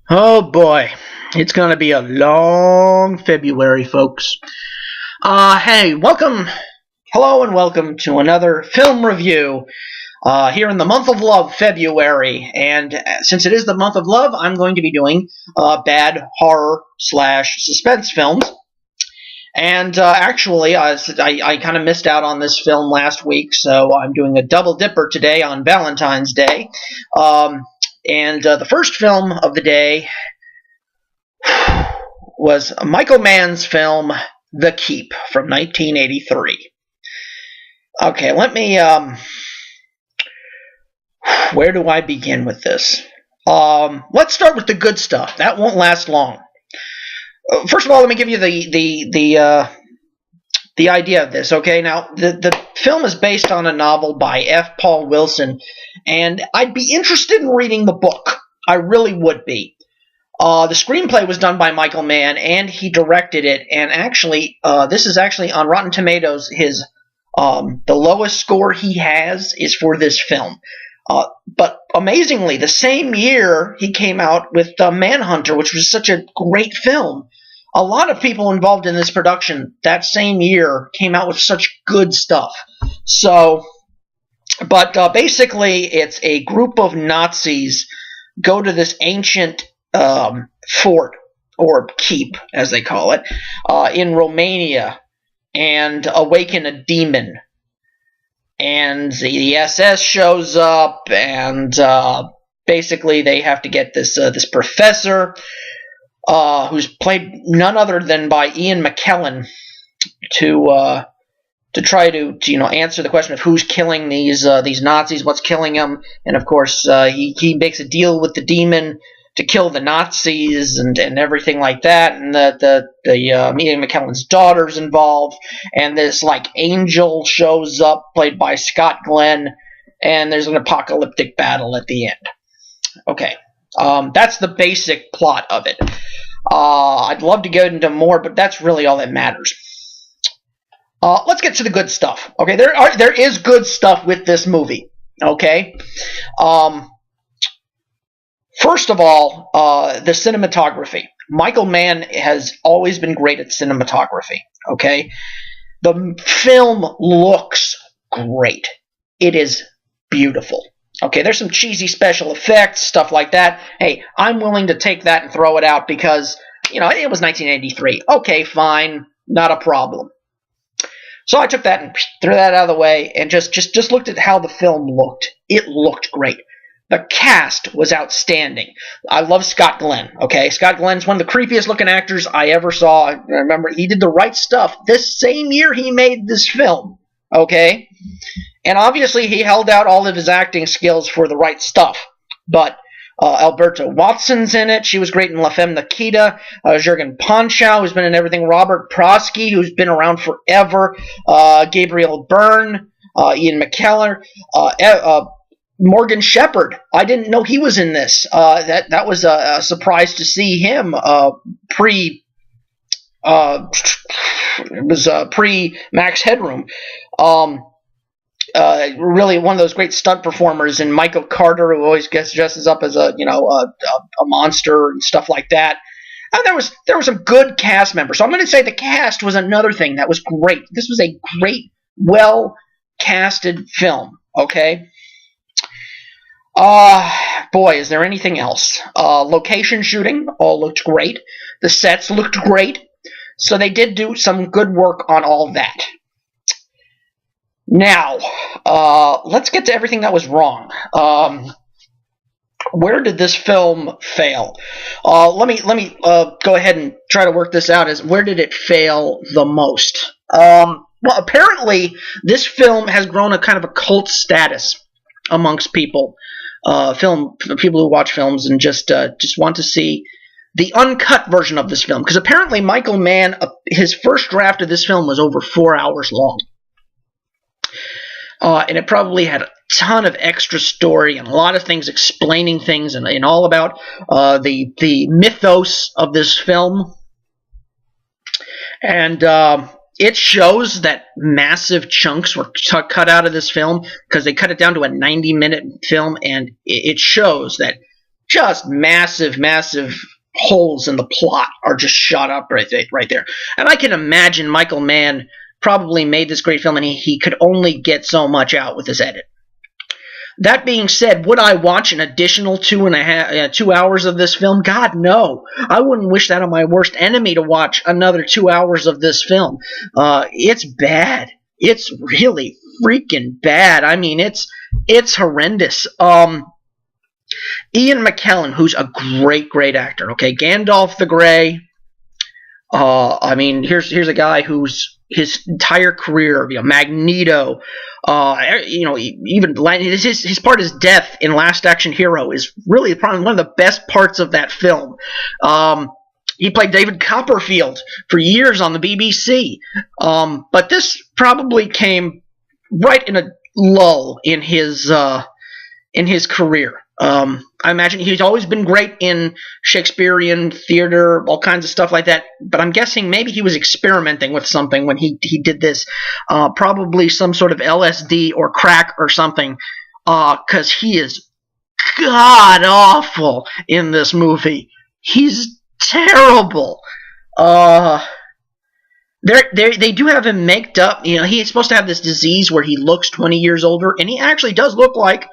Oh boy, it's going to be a long February, folks. Hey, hello and welcome to another film review here in the month of love, February. And since it is the month of love, I'm going to be doing bad horror slash suspense films. And actually, I kind of missed out on this film last week, so I'm doing a double dipper today on Valentine's Day. And the first film of the day was Michael Mann's film The Keep from 1983. Okay, where do I begin with this? Let's start with the good stuff. That won't last long. First of all, let me give you the idea of this. Okay, now the film is based on a novel by F. Paul Wilson, and I'd be interested in reading the book. I really would be. The screenplay was done by Michael Mann, and he directed it. And actually, this is actually on Rotten Tomatoes. The lowest score he has is for this film. But amazingly, the same year he came out with Manhunter, which was such a great film. A lot of people involved in this production that same year came out with such good stuff. But basically, it's a group of Nazis go to this ancient fort, or keep, as they call it, in Romania, and awaken a demon. And the SS shows up, and basically they have to get this professor, who's played none other than by Ian McKellen, to try to answer the question of who's killing these Nazis, what's killing them, and of course he makes a deal with the demon to kill the Nazis and everything like that, and Ian McKellen's daughter's involved, and this angel shows up, played by Scott Glenn, and there's an apocalyptic battle at the end. Okay, that's the basic plot of it. I'd love to go into more, but that's really all that matters. Let's get to the good stuff. Okay, there is good stuff with this movie. Okay. First of all, the cinematography. Michael Mann has always been great at cinematography. Okay, the film looks great. It is beautiful. Okay, there's some cheesy special effects, stuff like that. Hey, I'm willing to take that and throw it out because, it was 1983. Okay, fine, not a problem. So I took that and threw that out of the way and just looked at how the film looked. It looked great. The cast was outstanding. I love Scott Glenn. Okay, Scott Glenn's one of the creepiest looking actors I ever saw. I remember he did The Right Stuff this same year he made this film. Okay, and obviously he held out all of his acting skills for The Right Stuff. But Alberta Watson's in it. She was great in La Femme Nikita. Jürgen Ponchow, who's been in everything. Robert Prosky, who's been around forever. Gabriel Byrne. Ian McKellen. Morgan Shepherd. I didn't know he was in this. That was a surprise to see him pre Max Headroom. Really one of those great stunt performers, and Michael Carter, who always dresses up as a monster and stuff like that. And there was some good cast members. So I'm going to say the cast was another thing that was great. This was a great, well casted film. Okay. Boy, is there anything else? Location shooting all looked great. The sets looked great. So they did do some good work on all that. Now, let's get to everything that was wrong. Where did this film fail? Let me go ahead and try to work this out. Where did it fail the most? Well, apparently this film has grown a kind of a cult status amongst people. People who watch films and just want to see the uncut version of this film, because apparently Michael Mann, his first draft of this film was over 4 hours long, and it probably had a ton of extra story and a lot of things explaining things and all about the mythos of this film, and it shows that massive chunks were cut out of this film because they cut it down to a 90-minute film, and it shows that Just massive, massive holes in the plot are just shot up right there. And I can imagine Michael Mann probably made this great film, and he could only get so much out with his edit. That being said, would I watch an additional 2 hours of this film? God, no. I wouldn't wish that on my worst enemy, to watch another 2 hours of this film. It's bad. It's really freaking bad. I mean, it's horrendous. Ian McKellen, who's a great, great actor. Okay, Gandalf the Grey. I mean, here's a guy who's his entire career, Magneto, even his part, his death in Last Action Hero, is really probably one of the best parts of that film. He played David Copperfield for years on the BBC, but this probably came right in a lull in his career. I imagine he's always been great in Shakespearean theater, all kinds of stuff like that, but I'm guessing maybe he was experimenting with something when he did this, probably some sort of LSD or crack or something, because he is god-awful in this movie. He's terrible. They do have him maked up. He's supposed to have this disease where he looks 20 years older, and he actually does look like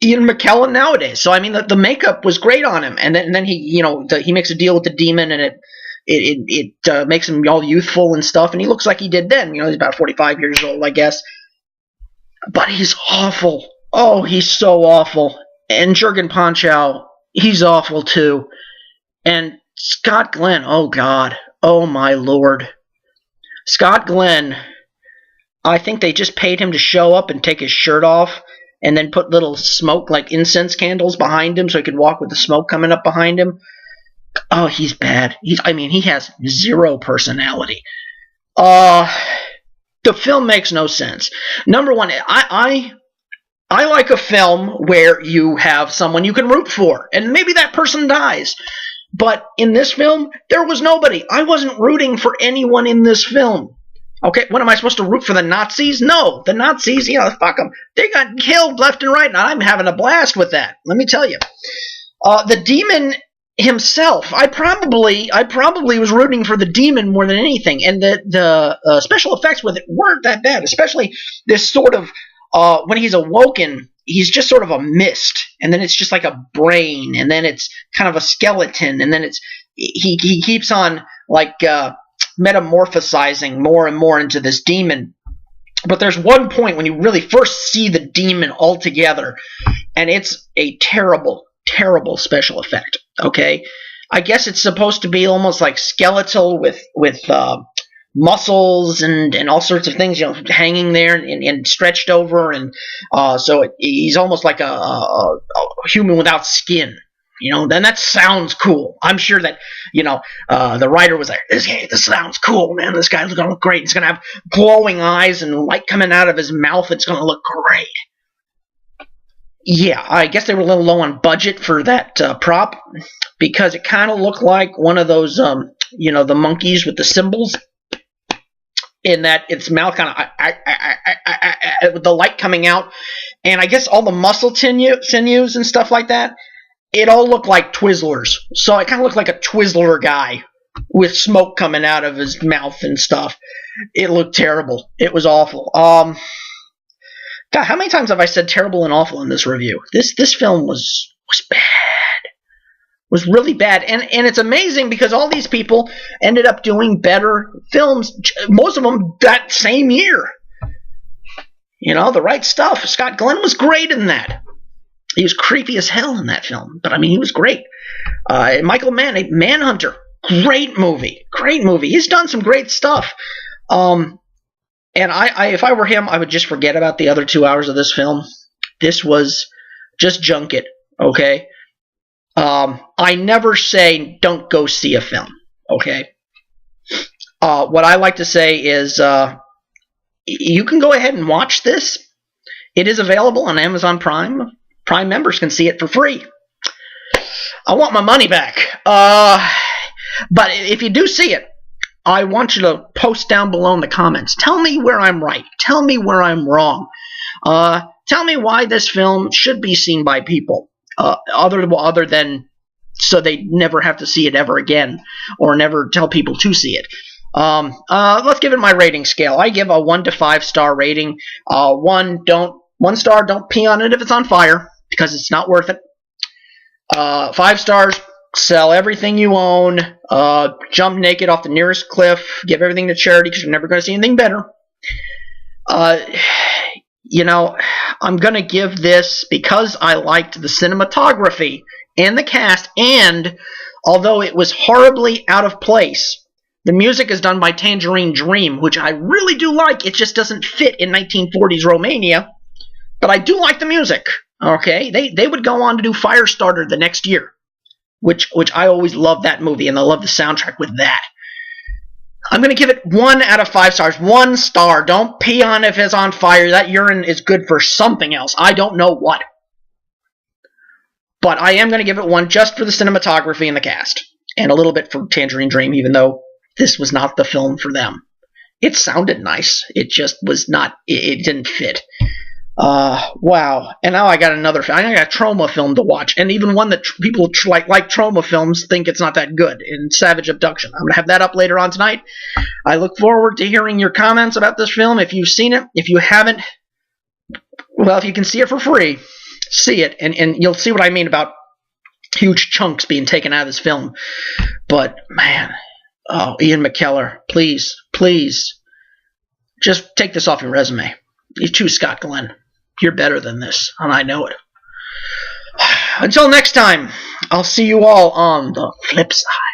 Ian McKellen nowadays. So I mean, the makeup was great on him, and then he he makes a deal with the demon, and it makes him all youthful and stuff, and he looks like he did then. He's about 45 years old, I guess. But he's awful. Oh, he's so awful. And Jurgen Ponchow, he's awful too. And Scott Glenn, oh God, oh my Lord, Scott Glenn. I think they just paid him to show up and take his shirt off, and then put little smoke, like incense candles, behind him so he could walk with the smoke coming up behind him. Oh, he's bad. He has zero personality. The film makes no sense. Number one, I like a film where you have someone you can root for, and maybe that person dies. But in this film, there was nobody. I wasn't rooting for anyone in this film. Okay, what am I supposed to root for, the Nazis? No, the Nazis, fuck them. They got killed left and right, and I'm having a blast with that. Let me tell you. The demon himself, I probably was rooting for the demon more than anything, and the special effects with it weren't that bad, especially this sort of, when he's awoken, he's just sort of a mist, and then it's just like a brain, and then it's kind of a skeleton, and then he keeps on, like, metamorphosizing more and more into this demon. But there's one point when you really first see the demon altogether, and it's a terrible, terrible special effect. Okay, I guess it's supposed to be almost like skeletal with muscles and all sorts of things, hanging there and stretched over, and so he's almost like a human without skin. Then that sounds cool. I'm sure that, the writer was like, this sounds cool, man. This guy's going to look great. He's going to have glowing eyes and light coming out of his mouth. It's going to look great. Yeah, I guess they were a little low on budget for that prop, because it kind of looked like one of those, the monkeys with the cymbals, in that its mouth kind of, with the light coming out. And I guess all the muscle sinews and stuff like that, it all looked like Twizzlers. So it kind of looked like a Twizzler guy with smoke coming out of his mouth and stuff. It looked terrible. It was awful. God, how many times have I said terrible and awful in this review? This film was bad. Was really bad. And it's amazing because all these people ended up doing better films, most of them that same year. The Right Stuff. Scott Glenn was great in that. He was creepy as hell in that film, but he was great. Michael Mann, Manhunter, great movie. He's done some great stuff. And if I were him, I would just forget about the other 2 hours of this film. This was just junk it, okay? I never say don't go see a film, okay? What I like to say is you can go ahead and watch this. It is available on Amazon Prime. Prime members can see it for free. I want my money back. But if you do see it, I want you to post down below in the comments. Tell me where I'm right. Tell me where I'm wrong. Tell me why this film should be seen by people. other than so they never have to see it ever again or never tell people to see it. Let's give it my rating scale. I give a 1 to 5 star rating. 1 star, don't pee on it if it's on fire because it's not worth it. 5 stars, sell everything you own, jump naked off the nearest cliff, give everything to charity because you're never going to see anything better. You know, I'm going to give this because I liked the cinematography and the cast, and although it was horribly out of place, the music is done by Tangerine Dream, which I really do like. It just doesn't fit in 1940s Romania, but I do like the music. Okay, they would go on to do Firestarter the next year, which I always loved that movie, and I love the soundtrack with that. I'm going to give it 1 out of 5 stars. 1 star. Don't pee on it if it's on fire. That urine is good for something else. I don't know what. But I am going to give it 1 just for the cinematography and the cast. And a little bit for Tangerine Dream, even though this was not the film for them. It sounded nice. It just was not, it didn't fit. Wow. And now I got a trauma film to watch. And even one that people like trauma films think it's not that good, in Savage Abduction. I'm going to have that up later on tonight. I look forward to hearing your comments about this film. If you've seen it, if you haven't, well, if you can see it for free, see it. And you'll see what I mean about huge chunks being taken out of this film. But, man, oh, Ian McKellar, please, just take this off your resume. You choose Scott Glenn. You're better than this, and I know it. Until next time, I'll see you all on the flip side.